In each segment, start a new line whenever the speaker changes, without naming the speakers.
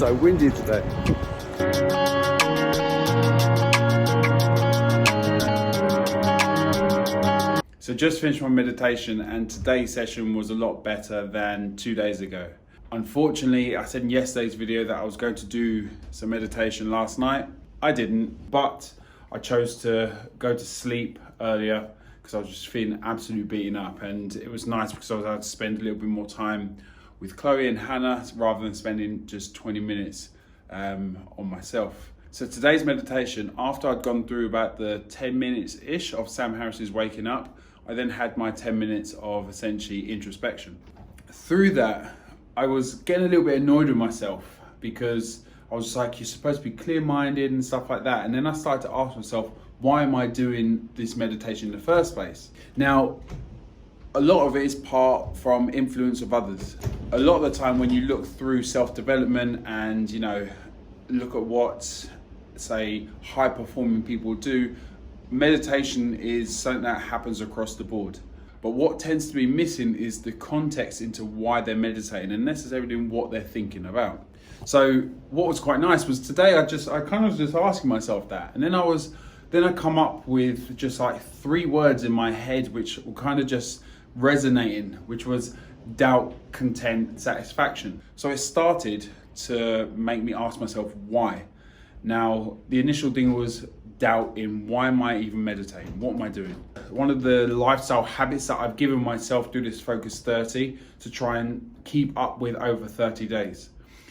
so windy today. So just finished my meditation, and today's session was a lot better than 2 days ago. Unfortunately, I said in yesterday's video that I was going to do some meditation last night. I didn't, but I chose to go to sleep earlier because I was just feeling absolutely beaten up, and it was nice because I was able to spend a little bit more time with Chloe and Hannah rather than spending just 20 minutes on myself. So today's meditation, after I'd gone through about the 10 minutes-ish of Sam Harris's Waking Up, I then had my 10 minutes of essentially introspection. Through that, I was getting a little bit annoyed with myself because I was like, you're supposed to be clear-minded and stuff like that. And then I started to ask myself, why am I doing this meditation in the first place? Now, a lot of it is part from influence of others. A lot of the time when you look through self-development and, look at what, say, high-performing people do, meditation is something that happens across the board. But what tends to be missing is the context into why they're meditating and necessarily what they're thinking about. So what was quite nice was today I kind of was just asking myself that, and then I come up with just like 3 words in my head which were kind of just resonating, which was doubt, content, satisfaction. So it started to make me ask myself why. Now, the initial thing was doubt in why am I even meditating? What am I doing? One of the lifestyle habits that I've given myself through this Focus 30 to try and keep up with over 30 days.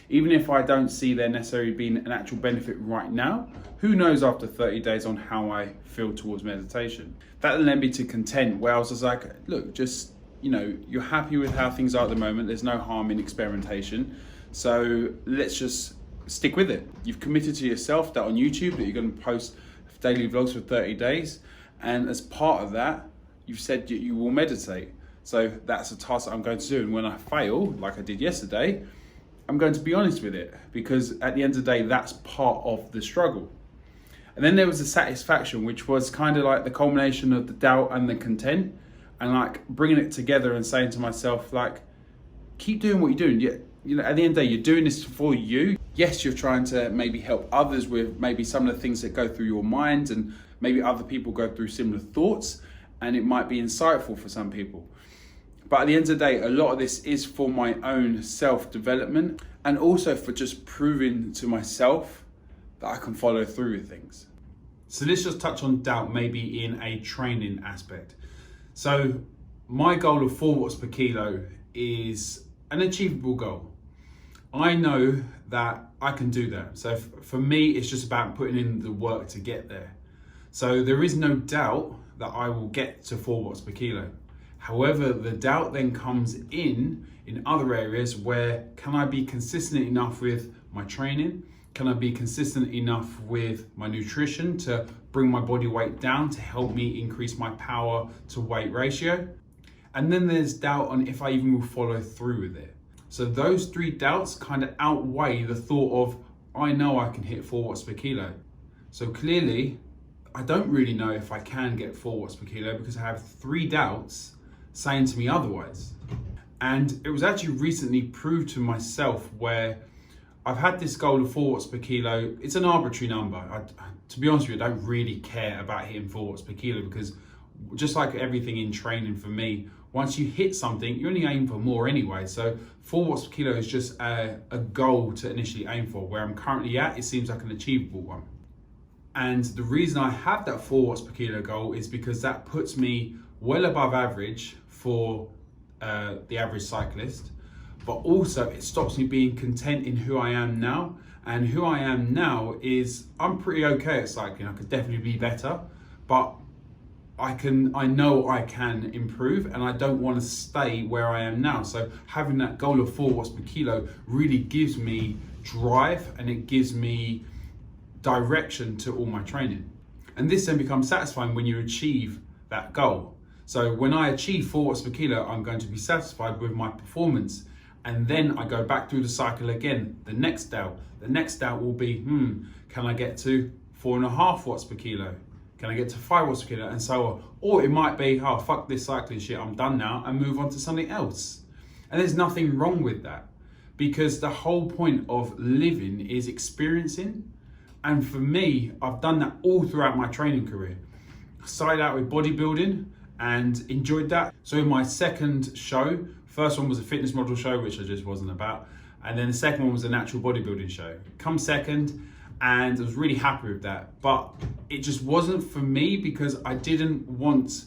Even if I don't see there necessarily being an actual benefit right now, who knows after 30 days on how I feel towards meditation. That led me to content, where I was just like, look, just, you're happy with how things are at the moment. There's no harm in experimentation. So let's just stick with it. You've committed to yourself that on YouTube that you're going to post daily vlogs for 30 days. And as part of that, you've said you will meditate. So that's a task that I'm going to do. And when I fail, like I did yesterday, I'm going to be honest with it, because at the end of the day, that's part of the struggle. And then there was the satisfaction, which was kind of like the culmination of the doubt and the content, and like bringing it together and saying to myself, like, keep doing what you're doing. At the end of the day, you're doing this for you. Yes, you're trying to maybe help others with maybe some of the things that go through your mind, and maybe other people go through similar thoughts, and it might be insightful for some people. But at the end of the day, a lot of this is for my own self-development, and also for just proving to myself that I can follow through with things. So let's just touch on doubt, maybe in a training aspect. So my goal of 4 watts per kilo is an achievable goal. I know that I can do that. So for me, it's just about putting in the work to get there. So there is no doubt that I will get to 4 watts per kilo. However, the doubt then comes in other areas where, can I be consistent enough with my training? Can I be consistent enough with my nutrition to bring my body weight down to help me increase my power to weight ratio? And then there's doubt on if I even will follow through with it. So those 3 doubts kind of outweigh the thought of, I know I can hit 4 watts per kilo. So clearly, I don't really know if I can get 4 watts per kilo because I have 3 doubts saying to me otherwise. And it was actually recently proved to myself where I've had this goal of 4 watts per kilo. It's an arbitrary number. To be honest with you, I don't really care about hitting 4 watts per kilo, because just like everything in training for me, once you hit something, you only aim for more anyway. So 4 watts per kilo is just a goal to initially aim for. Where I'm currently at, it seems like an achievable one. And the reason I have that 4 watts per kilo goal is because that puts me well above average for the average cyclist, but also it stops me being content in who I am now. And who I am now is, I'm pretty okay at cycling. I could definitely be better, but I know I can improve, and I don't want to stay where I am now. So having that goal of 4 watts per kilo really gives me drive, and it gives me direction to all my training. And this then becomes satisfying when you achieve that goal. So when I achieve 4 watts per kilo, I'm going to be satisfied with my performance. And then I go back through the cycle again. The next doubt will be, can I get to 4.5 watts per kilo? Can I get to 5 watts per kilo? And so on. Or it might be, oh, fuck this cycling shit, I'm done now, and move on to something else. And there's nothing wrong with that. because the whole point of living is experiencing. And for me, I've done that all throughout my training career. I started out with bodybuilding and enjoyed that. So in my second show, first one was a fitness model show, which I just wasn't about. And then the second one was a natural bodybuilding show. Come second, and I was really happy with that. But it just wasn't for me because I didn't want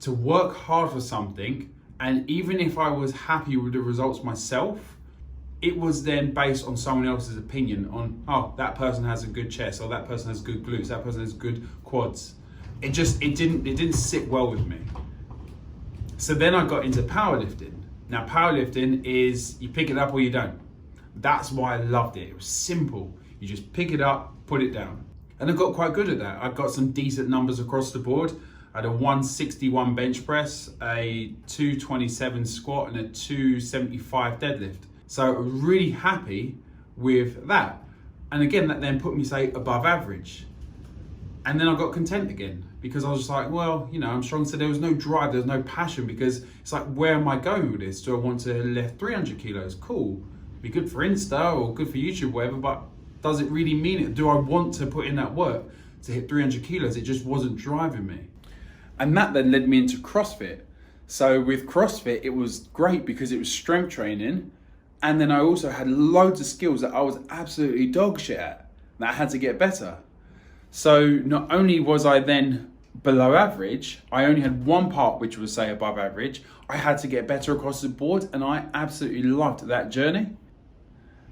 to work hard for something. And even if I was happy with the results myself, it was then based on someone else's opinion on, oh, that person has a good chest, or that person has good glutes, that person has good quads. It didn't sit well with me. So then I got into powerlifting. Now powerlifting is you pick it up or you don't. That's why I loved it. It was simple. You just pick it up, put it down. And I got quite good at that. I got some decent numbers across the board. I had a 161 bench press, a 227 squat, and a 275 deadlift. So I was really happy with that. And again, that then put me, say, above average. And then I got content again because I was just like, well, you know, I'm strong. So there was no drive, there was no passion, because it's like, where am I going with this? Do I want to lift 300 kilos? Cool. Be good for Insta or good for YouTube, whatever, but does it really mean it? Do I want to put in that work to hit 300 kilos? It just wasn't driving me. And that then led me into CrossFit. So with CrossFit, it was great because it was strength training. And then I also had loads of skills that I was absolutely dog shit at, that I had to get better. So not only was I then below average, I only had one part which was, say, above average. I had to get better across the board, and I absolutely loved that journey.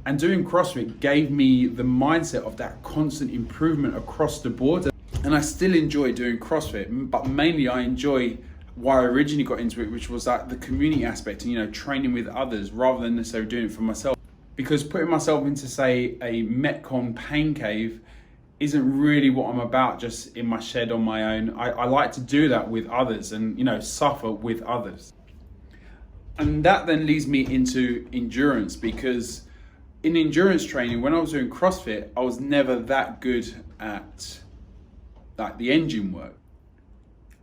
And doing CrossFit gave me the mindset of that constant improvement across the board. And I still enjoy doing CrossFit, but mainly I enjoy why I originally got into it, which was that the community aspect and, you know, training with others rather than necessarily doing it for myself. Because putting myself into, say, a Metcon pain cave isn't really what I'm about just in my shed on my own. I like to do that with others and, you know, suffer with others. And that then leads me into endurance, because in endurance training, when I was doing CrossFit, I was never that good at like the engine work.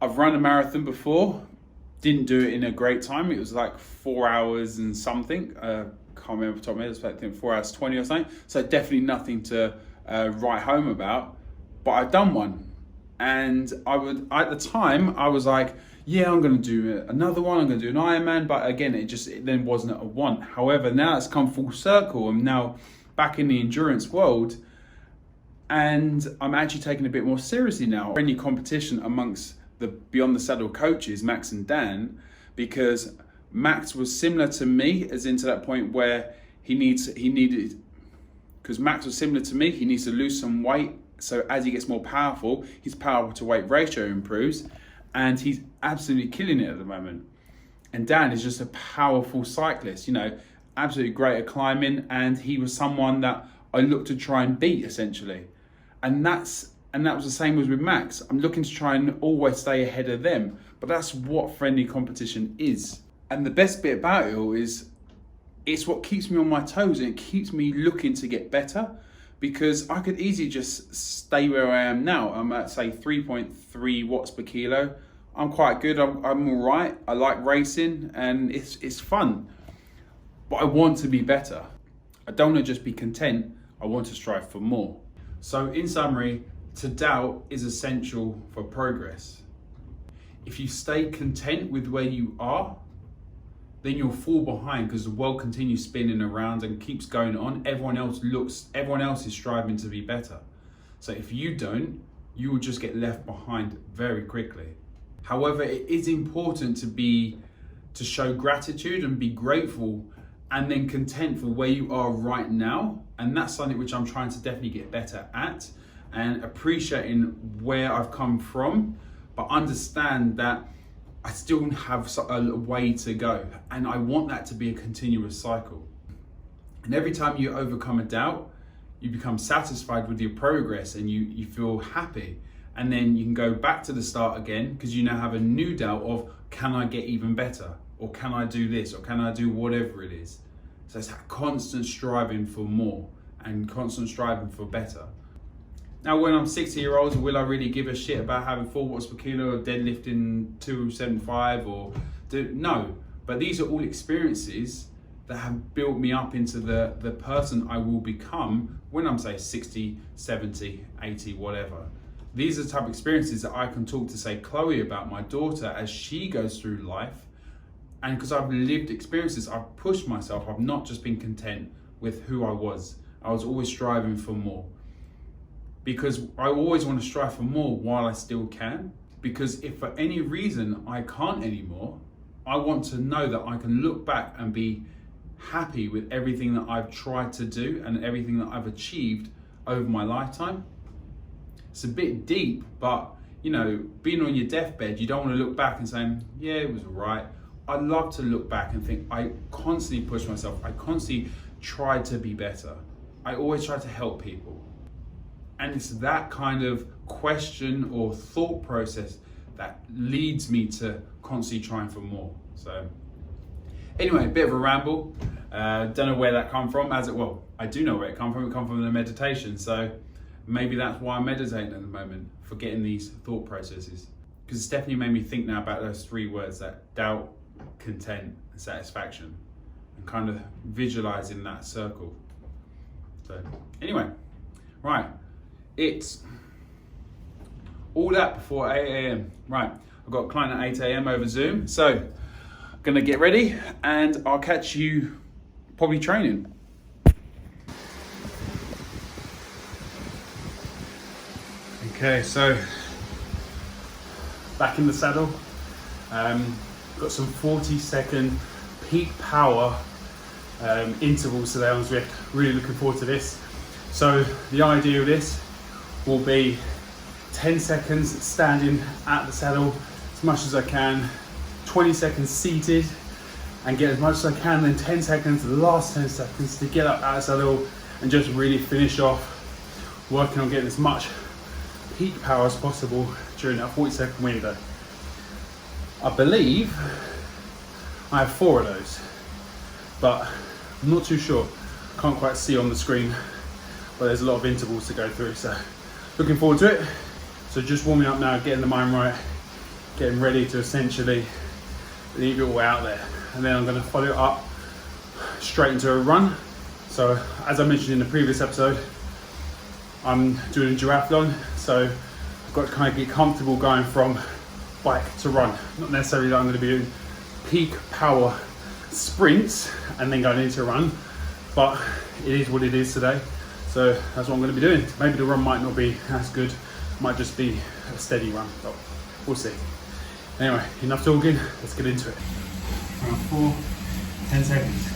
I've run a marathon before, didn't do it in a great time. It was like 4 hours and something. Can't remember off the top of my head, it was like 4 hours 20 or something. So definitely nothing to write home about, but I've done one. And at the time, I was like, yeah, I'm gonna do another one, I'm gonna do an Ironman, but again, it then wasn't a want. However, now it's come full circle. I'm now back in the endurance world, and I'm actually taking it a bit more seriously now. Friendly competition amongst the Beyond the Saddle coaches, Max and Dan, because Max was similar to me, as into that point where because Max was similar to me, he needs to lose some weight. So as he gets more powerful, his power to weight ratio improves, and he's absolutely killing it at the moment. And Dan is just a powerful cyclist, you know, absolutely great at climbing, and he was someone that I looked to try and beat essentially. And that was the same as with Max. I'm looking to try and always stay ahead of them, but that's what friendly competition is. And the best bit about it all is it's what keeps me on my toes, and it keeps me looking to get better, because I could easily just stay where I am now. I'm at, say, 3.3 watts per kilo. I'm quite good, I'm all right. I like racing and it's fun, but I want to be better. I don't want to just be content, I want to strive for more. So in summary, to doubt is essential for progress. If you stay content with where you are, then you'll fall behind, because the world continues spinning around and keeps going on. Everyone else is striving to be better. So if you don't, you will just get left behind very quickly. However, it is important to show gratitude and be grateful, and then content for where you are right now. And that's something which I'm trying to definitely get better at, and appreciating where I've come from, but understand that I still have a way to go, and I want that to be a continuous cycle. And every time you overcome a doubt, you become satisfied with your progress, and you feel happy. And then you can go back to the start again, because you now have a new doubt of, can I get even better? Or can I do this? Or can I do whatever it is? So it's that constant striving for more and constant striving for better. Now, when I'm 60-year-olds, will I really give a shit about having 4 watts per kilo or deadlifting 275 or no? But these are all experiences that have built me up into the person I will become when I'm, say, 60, 70, 80, whatever. These are the type of experiences that I can talk to, say, Chloe about, my daughter, as she goes through life. And because I've lived experiences, I've pushed myself. I've not just been content with who I was. I was always striving for more. Because I always want to strive for more while I still can. Because if for any reason I can't anymore, I want to know that I can look back and be happy with everything that I've tried to do and everything that I've achieved over my lifetime. It's a bit deep, but you know, being on your deathbed, you don't want to look back and saying, yeah, it was all right. I love to look back and think I constantly push myself. I constantly tried to be better. I always try to help people. And it's that kind of question or thought process that leads me to constantly trying for more. So anyway, a bit of a ramble. Don't know where that come from. Well, I do know where it come from. It come from the meditation. So maybe that's why I'm meditating at the moment, for getting these thought processes. Because it's definitely made me think now about those three words, that doubt, content, and satisfaction, and kind of visualizing that circle. So anyway, right, it's all that before 8 a.m. Right, I've got a client at 8 a.m. over Zoom, so I'm gonna get ready and I'll catch you probably training. Okay, so back in the saddle. Got some 40-second peak power intervals today on Zwift. Really looking forward to this. So the idea of this will be 10 seconds standing at the saddle as much as I can, 20 seconds seated and get as much as I can, then 10 seconds, the last 10 seconds to get up out of the saddle and just really finish off working on getting as much peak power as possible during that 40-second window. I believe I have 4 of those, but I'm not too sure. Can't quite see on the screen, but there's a lot of intervals to go through, so looking forward to it. So just warming up now, getting the mind right, getting ready to essentially leave it all out there. And then I'm gonna follow it up straight into a run. So as I mentioned in the previous episode, I'm doing a duathlon, so I've got to kind of get comfortable going from bike to run. Not necessarily that I'm going to be doing peak power sprints and then going into a run, but it is what it is today. So that's what I'm going to be doing. Maybe the run might not be as good, might just be a steady run, but we'll see. Anyway, enough talking, let's get into it. Round 4, 10 seconds.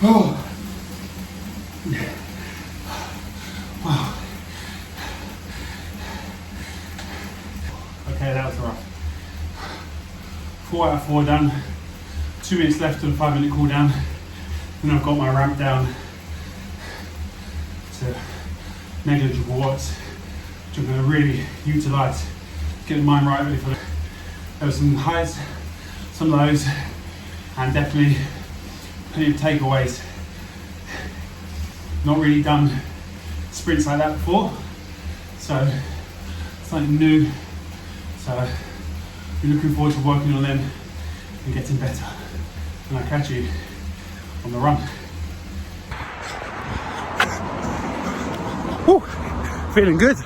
Oh, wow. Okay, that was rough. 4 out of 4 done. 2 minutes left on a 5-minute cool down. Then I've got my ramp down to negligible watts, which I'm going to really utilise, get the mind right ready for it. There were some highs, some lows, and definitely plenty of takeaways. Not really done sprints like that before, so something new. So we're looking forward to working on them and getting better. And I'll catch you on the run. Whew, feeling good.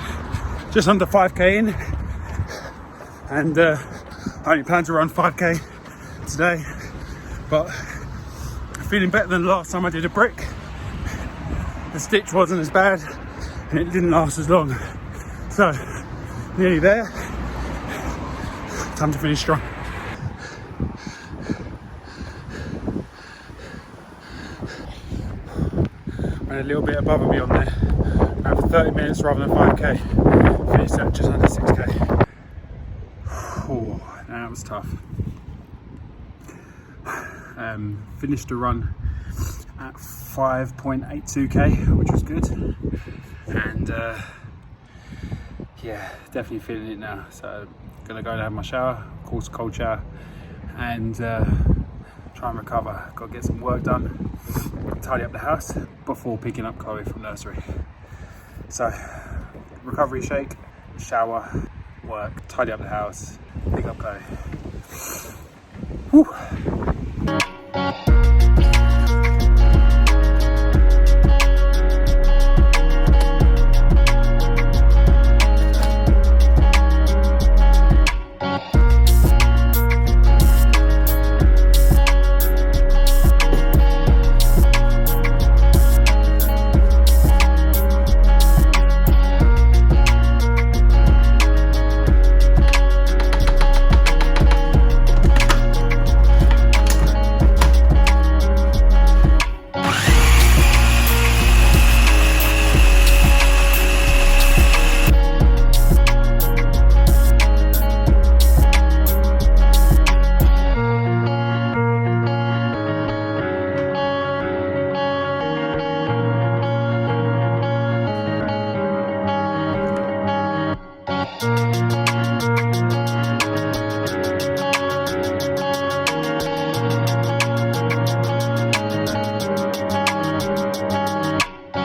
Just under 5k in, and I only plan to run 5k today, but feeling better than the last time I did a brick. The stitch wasn't as bad,
and it didn't last as long. So, nearly there. Time to finish strong. Went a little bit above and beyond there. Ran for 30 minutes rather than 5k. Finished at just under 6k. Oh, that was tough. Finished the run at 5.82k, which was good. And yeah, definitely feeling it now. So gonna go and have my shower, of course cold shower, and try and recover. Got to get some work done, tidy up the house before picking up Chloe from nursery. So recovery shake, shower, work, tidy up the house, pick up Chloe. Whew.